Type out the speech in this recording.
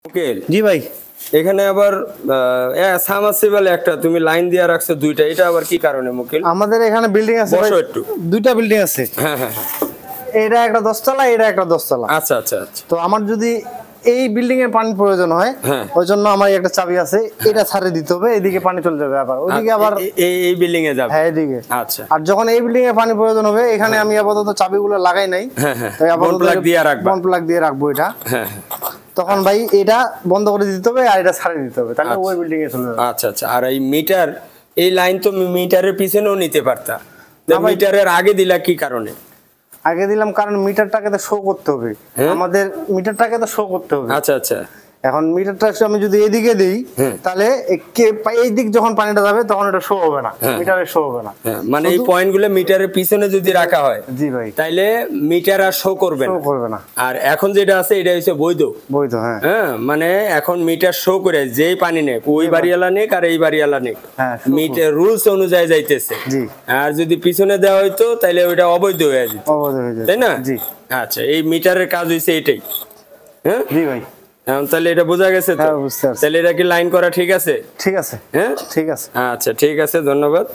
ওকে জি ভাই, এখানে আবার সাবমার্সিবল একটা তুমি লাইন দিয়ে রাখছো দুইটা, এটা আবার কি কারণে মুকিল? আমাদের এখানে বিল্ডিং আছে ভাই, বসো একটু। দুইটা বিল্ডিং আছে। হ্যাঁ হ্যাঁ হ্যাঁ, এটা একটা 10 তলা, এটা একটা 10 তলা। আচ্ছা আচ্ছা আচ্ছা, তো আমার যদি এই বিল্ডিং এর পানি প্রয়োজন হয়, হ্যাঁ। ওই জন্য আমার একটা চাবি আছে, এটা ছাড়ে দিতে হবে, এদিকে পানি চলে যাবে, আবার ওইদিকে আবার এই বিল্ডিং এ যাবে। হ্যাঁ এদিকে। আচ্ছা, আর যখন এই বিল্ডিং এ পানি প্রয়োজন হবে, এখানে আমি আপাতত চাবিগুলো লাগাই নাই। হ্যাঁ হ্যাঁ, তাই আপাতত প্লাগ দিয়ে রাখবা। বন প্লাগ দিয়ে রাখবো এটা। হ্যাঁ, তখন ভাই এটা বন্ধ করে দিতে হবে আর এটা ছাড়ে দিতে হবে, তাহলে ওই বিল্ডিং এ চলে যাবে। আচ্ছা আচ্ছা। আর এই মিটার, এই লাইন তো মিটারের পিছনেও নিতে পারতা, না ভাই। মিটারের আগে দিলা কি কারণে? আগে দিলাম কারণ মিটারটাকে তো শো করতে হবে, হ্যাঁ? আমাদের মিটারটাকে তো শো করতে হবে। আচ্ছা আচ্ছা, এখন মিটারটা আমি যদি এদিকে দেই, হ্যাঁ। তাহলে এই দিক যখন পানিটা যাবে তখন এটা শো হবে না, হ্যাঁ। মিটারে শো হবে না। হ্যাঁ, মানে এই পয়েন্টগুলো মিটারের পিছনে যদি রাখা হয়, জি ভাই, তাইলে মিটার আর শো করবে শো না। করবে না। আর এখন যেটা আছে এটা হচ্ছে বৈধ। বৈধ, হ্যাঁ। হ্যাঁ, মানে এখন মিটার শো করে যেই পানি নেক, ওই বাড়িওয়ালা নেক আর এই বাড়িওয়ালা নেক, হ্যাঁ, মিটার রুলস অনুযায়ী যাইতেছে। জি। আর যদি পিছনে দেওয়া হইতো তাহলে ওইটা অবৈধ হয়ে যেত, অবৈধ হয়ে যায়, তাই না? জি। আচ্ছা, এই মিটারের কাজ হইছে এটাই। হ্যাঁ, জি ভাই, এখন তাহলে এটা বোঝা গেছে তো? হ্যাঁ, বুঝতে পারছি। তাহলে এটা কি লাইন করা ঠিক আছে? ঠিক আছে, হ্যাঁ, ঠিক আছে। আচ্ছা ঠিক আছে, ধন্যবাদ।